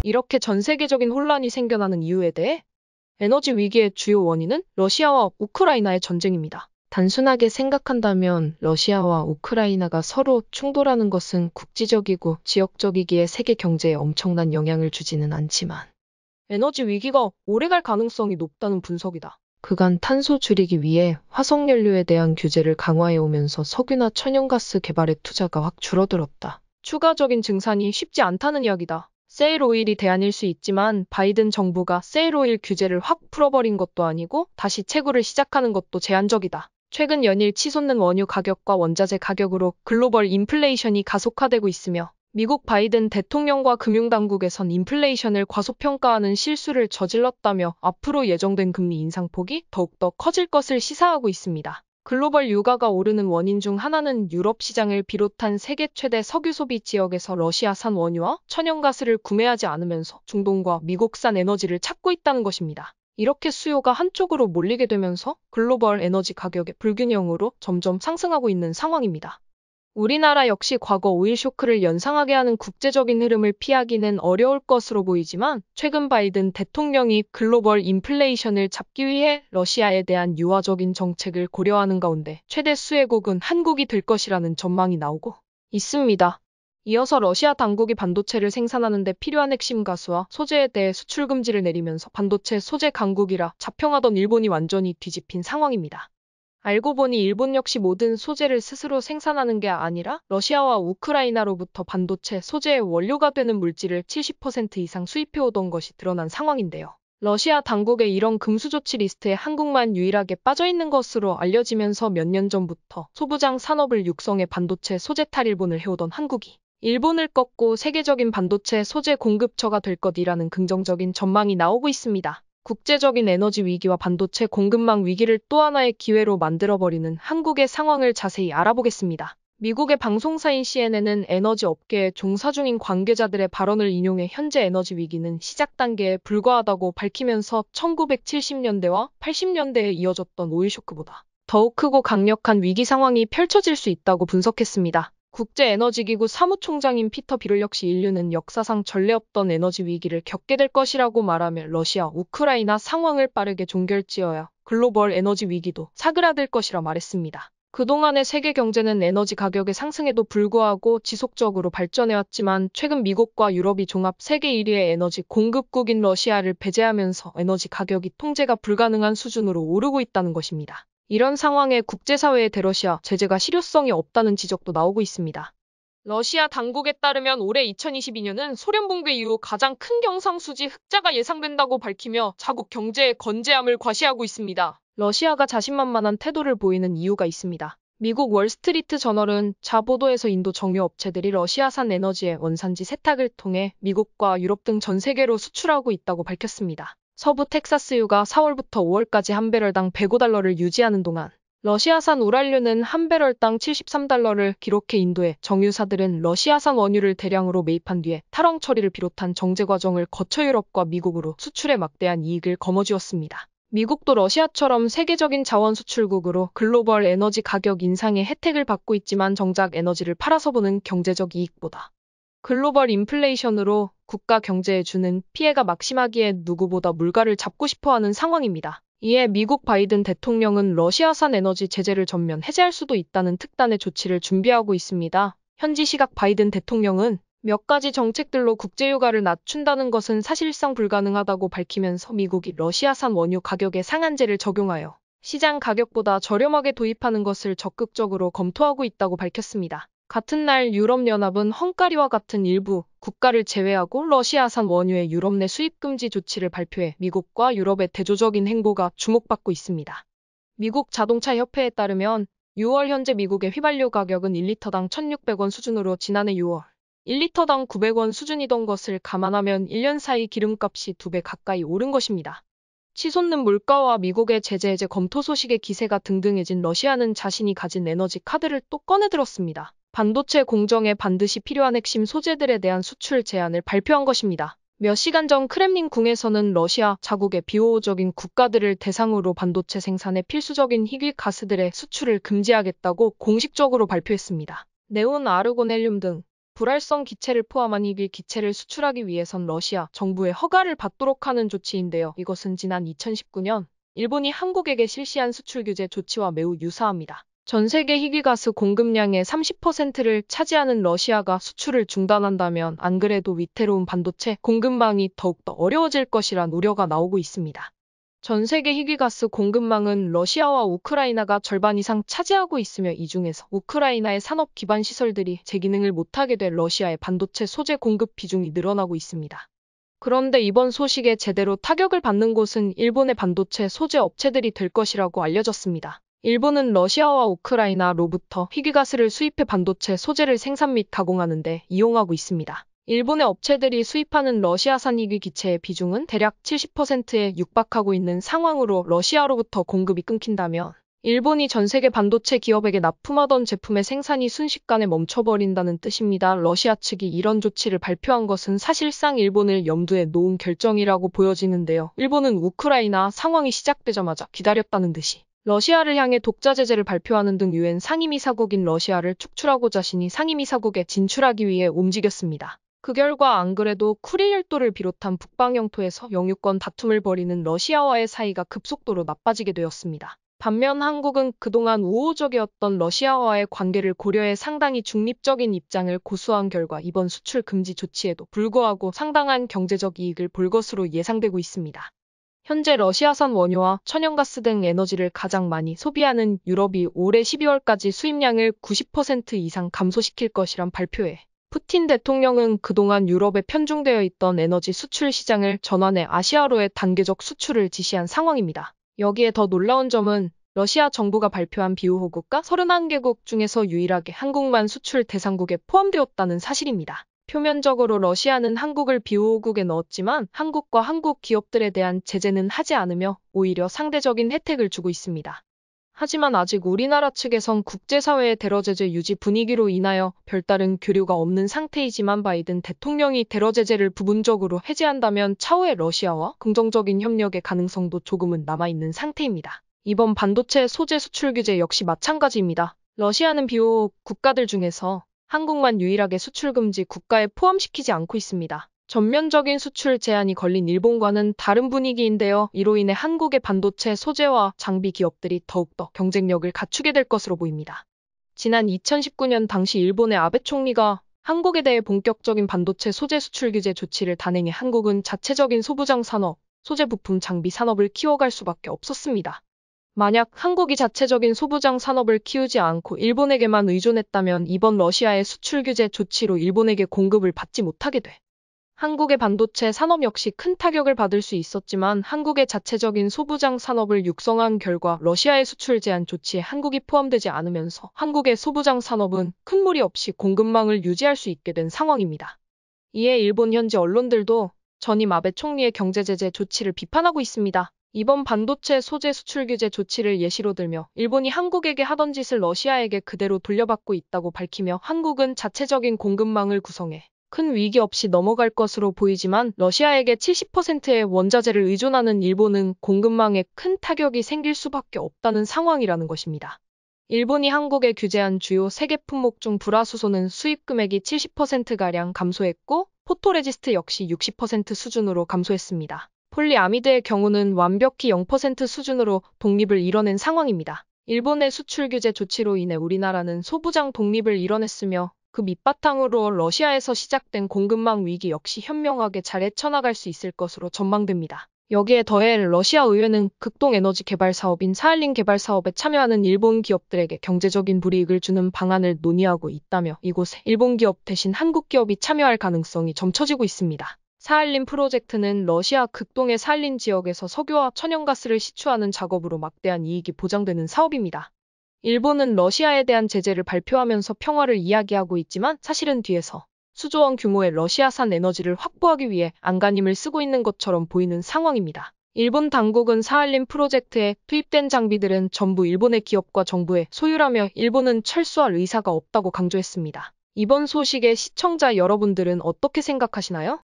이렇게 전 세계적인 혼란이 생겨나는 이유에 대해 에너지 위기의 주요 원인은 러시아와 우크라이나의 전쟁입니다. 단순하게 생각한다면 러시아와 우크라이나가 서로 충돌하는 것은 국지적이고 지역적이기에 세계 경제에 엄청난 영향을 주지는 않지만 에너지 위기가 오래갈 가능성이 높다는 분석이다. 그간 탄소 줄이기 위해 화석연료에 대한 규제를 강화해 오면서 석유나 천연가스 개발의 투자가 확 줄어들었다. 추가적인 증산이 쉽지 않다는 이야기다. 세일오일이 대안일 수 있지만 바이든 정부가 세일오일 규제를 확 풀어버린 것도 아니고 다시 채굴을 시작하는 것도 제한적이다. 최근 연일 치솟는 원유 가격과 원자재 가격으로 글로벌 인플레이션이 가속화되고 있으며 미국 바이든 대통령과 금융당국에선 인플레이션을 과소평가하는 실수를 저질렀다며 앞으로 예정된 금리 인상폭이 더욱더 커질 것을 시사하고 있습니다. 글로벌 유가가 오르는 원인 중 하나는 유럽 시장을 비롯한 세계 최대 석유 소비 지역에서 러시아산 원유와 천연가스를 구매하지 않으면서 중동과 미국산 에너지를 찾고 있다는 것입니다. 이렇게 수요가 한쪽으로 몰리게 되면서 글로벌 에너지 가격의 불균형으로 점점 상승하고 있는 상황입니다. 우리나라 역시 과거 오일 쇼크를 연상하게 하는 국제적인 흐름을 피하기는 어려울 것으로 보이지만 최근 바이든 대통령이 글로벌 인플레이션을 잡기 위해 러시아에 대한 유화적인 정책을 고려하는 가운데 최대 수혜국은 한국이 될 것이라는 전망이 나오고 있습니다. 이어서 러시아 당국이 반도체를 생산하는 데 필요한 핵심 가수와 소재에 대해 수출 금지를 내리면서 반도체 소재 강국이라 자평하던 일본이 완전히 뒤집힌 상황입니다. 알고 보니 일본 역시 모든 소재를 스스로 생산하는 게 아니라 러시아와 우크라이나로부터 반도체 소재의 원료가 되는 물질을 70% 이상 수입해오던 것이 드러난 상황인데요. 러시아 당국의 이런 금수 조치 리스트에 한국만 유일하게 빠져있는 것으로 알려지면서 몇 년 전부터 소부장 산업을 육성해 반도체 소재 탈일본을 해오던 한국이 일본을 꺾고 세계적인 반도체 소재 공급처가 될 것이라는 긍정적인 전망이 나오고 있습니다. 국제적인 에너지 위기와 반도체 공급망 위기를 또 하나의 기회로 만들어버리는 한국의 상황을 자세히 알아보겠습니다. 미국의 방송사인 CNN은 에너지 업계에 종사 중인 관계자들의 발언을 인용해 현재 에너지 위기는 시작 단계에 불과하다고 밝히면서 1970년대와 80년대에 이어졌던 오일 쇼크보다 더욱 크고 강력한 위기 상황이 펼쳐질 수 있다고 분석했습니다. 국제에너지기구 사무총장인 피터 비럴 역시 인류는 역사상 전례 없던 에너지 위기를 겪게 될 것이라고 말하며 러시아, 우크라이나 상황을 빠르게 종결지어야 글로벌 에너지 위기도 사그라들 것이라 말했습니다. 그동안의 세계 경제는 에너지 가격의 상승에도 불구하고 지속적으로 발전해왔지만 최근 미국과 유럽이 종합 세계 1위의 에너지 공급국인 러시아를 배제하면서 에너지 가격이 통제가 불가능한 수준으로 오르고 있다는 것입니다. 이런 상황에 국제사회의 대러시아 제재가 실효성이 없다는 지적도 나오고 있습니다. 러시아 당국에 따르면 올해 2022년은 소련 붕괴 이후 가장 큰 경상수지 흑자가 예상된다고 밝히며 자국 경제의 건재함을 과시하고 있습니다. 러시아가 자신만만한 태도를 보이는 이유가 있습니다. 미국 월스트리트 저널은 자보도에서 인도 정유 업체들이 러시아산 에너지의 원산지 세탁을 통해 미국과 유럽 등 전 세계로 수출하고 있다고 밝혔습니다. 서부 텍사스유가 4월부터 5월까지 한 배럴당 $105를 유지하는 동안 러시아산 우랄유는 한 배럴당 $73를 기록해 인도의 정유사들은 러시아산 원유를 대량으로 매입한 뒤에 탈원 처리를 비롯한 정제 과정을 거쳐 유럽과 미국으로 수출에 막대한 이익을 거머쥐었습니다. 미국도 러시아처럼 세계적인 자원 수출국으로 글로벌 에너지 가격 인상의 혜택을 받고 있지만 정작 에너지를 팔아서 보는 경제적 이익보다 글로벌 인플레이션으로 국가 경제에 주는 피해가 막심하기에 누구보다 물가를 잡고 싶어하는 상황입니다. 이에 미국 바이든 대통령은 러시아산 에너지 제재를 전면 해제할 수도 있다는 특단의 조치를 준비하고 있습니다. 현지 시각 바이든 대통령은 몇 가지 정책들로 국제유가를 낮춘다는 것은 사실상 불가능하다고 밝히면서 미국이 러시아산 원유 가격에 상한제를 적용하여 시장 가격보다 저렴하게 도입하는 것을 적극적으로 검토하고 있다고 밝혔습니다. 같은 날 유럽연합은 헝가리와 같은 일부 국가를 제외하고 러시아산 원유의 유럽 내 수입 금지 조치를 발표해 미국과 유럽의 대조적인 행보가 주목받고 있습니다. 미국 자동차 협회에 따르면 6월 현재 미국의 휘발유 가격은 1리터당 1,600원 수준으로 지난해 6월 1리터당 900원 수준이던 것을 감안하면 1년 사이 기름값이 2배 가까이 오른 것입니다. 치솟는 물가와 미국의 제재 해제 검토 소식에 기세가 등등해진 러시아는 자신이 가진 에너지 카드를 또 꺼내들었습니다. 반도체 공정에 반드시 필요한 핵심 소재들에 대한 수출 제한을 발표한 것입니다. 몇 시간 전 크렘린 궁에서는 러시아 자국의 비호적인 국가들을 대상으로 반도체 생산에 필수적인 희귀 가스들의 수출을 금지하겠다고 공식적으로 발표했습니다. 네온, 아르곤, 헬륨 등 불활성 기체를 포함한 이길 기체를 수출하기 위해선 러시아 정부의 허가를 받도록 하는 조치인데요. 이것은 지난 2019년 일본이 한국에게 실시한 수출 규제 조치와 매우 유사합니다. 전 세계 희귀가스 공급량의 30%를 차지하는 러시아가 수출을 중단한다면 안 그래도 위태로운 반도체 공급망이 더욱더 어려워질 것이란 우려가 나오고 있습니다. 전 세계 희귀가스 공급망은 러시아와 우크라이나가 절반 이상 차지하고 있으며 이 중에서 우크라이나의 산업 기반 시설들이 제 기능을 못하게 될 러시아의 반도체 소재 공급 비중이 늘어나고 있습니다. 그런데 이번 소식에 제대로 타격을 받는 곳은 일본의 반도체 소재 업체들이 될 것이라고 알려졌습니다. 일본은 러시아와 우크라이나로부터 희귀가스를 수입해 반도체 소재를 생산 및 가공하는 데 이용하고 있습니다. 일본의 업체들이 수입하는 러시아산 희귀 기체의 비중은 대략 70%에 육박하고 있는 상황으로 러시아로부터 공급이 끊긴다면 일본이 전 세계 반도체 기업에게 납품하던 제품의 생산이 순식간에 멈춰버린다는 뜻입니다. 러시아 측이 이런 조치를 발표한 것은 사실상 일본을 염두에 놓은 결정이라고 보여지는데요. 일본은 우크라이나 상황이 시작되자마자 기다렸다는 듯이 러시아를 향해 독자 제재를 발표하는 등 유엔 상임이사국인 러시아를 축출하고 자신이 상임이사국에 진출하기 위해 움직였습니다. 그 결과 안 그래도 쿠릴 열도를 비롯한 북방 영토에서 영유권 다툼을 벌이는 러시아와의 사이가 급속도로 나빠지게 되었습니다. 반면 한국은 그동안 우호적이었던 러시아와의 관계를 고려해 상당히 중립적인 입장을 고수한 결과 이번 수출 금지 조치에도 불구하고 상당한 경제적 이익을 볼 것으로 예상되고 있습니다. 현재 러시아산 원유와 천연가스 등 에너지를 가장 많이 소비하는 유럽이 올해 12월까지 수입량을 90% 이상 감소시킬 것이란 발표에 푸틴 대통령은 그동안 유럽에 편중되어 있던 에너지 수출 시장을 전환해 아시아로의 단계적 수출을 지시한 상황입니다. 여기에 더 놀라운 점은 러시아 정부가 발표한 비우호국가 31개국 중에서 유일하게 한국만 수출 대상국에 포함되었다는 사실입니다. 표면적으로 러시아는 한국을 비우호국에 넣었지만 한국과 한국 기업들에 대한 제재는 하지 않으며 오히려 상대적인 혜택을 주고 있습니다. 하지만 아직 우리나라 측에선 국제사회의 대러 제재 유지 분위기로 인하여 별다른 교류가 없는 상태이지만 바이든 대통령이 대러 제재를 부분적으로 해제한다면 차후에 러시아와 긍정적인 협력의 가능성도 조금은 남아있는 상태입니다. 이번 반도체 소재 수출 규제 역시 마찬가지입니다. 러시아는 비호국 국가들 중에서 한국만 유일하게 수출 금지 국가에 포함시키지 않고 있습니다. 전면적인 수출 제한이 걸린 일본과는 다른 분위기인데요. 이로 인해 한국의 반도체 소재와 장비 기업들이 더욱더 경쟁력을 갖추게 될 것으로 보입니다. 지난 2019년 당시 일본의 아베 총리가 한국에 대해 본격적인 반도체 소재 수출 규제 조치를 단행해 한국은 자체적인 소부장 산업, 소재 부품 장비 산업을 키워갈 수밖에 없었습니다. 만약 한국이 자체적인 소부장 산업을 키우지 않고 일본에게만 의존했다면 이번 러시아의 수출 규제 조치로 일본에게 공급을 받지 못하게 돼 한국의 반도체 산업 역시 큰 타격을 받을 수 있었지만 한국의 자체적인 소부장 산업을 육성한 결과 러시아의 수출 제한 조치에 한국이 포함되지 않으면서 한국의 소부장 산업은 큰 무리 없이 공급망을 유지할 수 있게 된 상황입니다. 이에 일본 현지 언론들도 전임 아베 총리의 경제제재 조치를 비판하고 있습니다. 이번 반도체 소재 수출 규제 조치를 예시로 들며 일본이 한국에게 하던 짓을 러시아에게 그대로 돌려받고 있다고 밝히며 한국은 자체적인 공급망을 구성해 큰 위기 없이 넘어갈 것으로 보이지만 러시아에게 70%의 원자재를 의존하는 일본은 공급망에 큰 타격이 생길 수밖에 없다는 상황이라는 것입니다. 일본이 한국에 규제한 주요 3개 품목 중 불화수소는 수입 금액이 70%가량 감소했고 포토레지스트 역시 60% 수준으로 감소했습니다. 폴리아미드의 경우는 완벽히 0% 수준으로 독립을 이뤄낸 상황입니다. 일본의 수출 규제 조치로 인해 우리나라는 소부장 독립을 이뤄냈으며 그 밑바탕으로 러시아에서 시작된 공급망 위기 역시 현명하게 잘 헤쳐나갈 수 있을 것으로 전망됩니다. 여기에 더해 러시아 의회는 극동에너지 개발 사업인 사할린 개발 사업에 참여하는 일본 기업들에게 경제적인 불이익을 주는 방안을 논의하고 있다며 이곳에 일본 기업 대신 한국 기업이 참여할 가능성이 점쳐지고 있습니다. 사할린 프로젝트는 러시아 극동의 사할린 지역에서 석유와 천연가스를 시추하는 작업으로 막대한 이익이 보장되는 사업입니다. 일본은 러시아에 대한 제재를 발표하면서 평화를 이야기하고 있지만 사실은 뒤에서 수조원 규모의 러시아산 에너지를 확보하기 위해 안간힘을 쓰고 있는 것처럼 보이는 상황입니다. 일본 당국은 사할린 프로젝트에 투입된 장비들은 전부 일본의 기업과 정부의 소유라며 일본은 철수할 의사가 없다고 강조했습니다. 이번 소식에 시청자 여러분들은 어떻게 생각하시나요?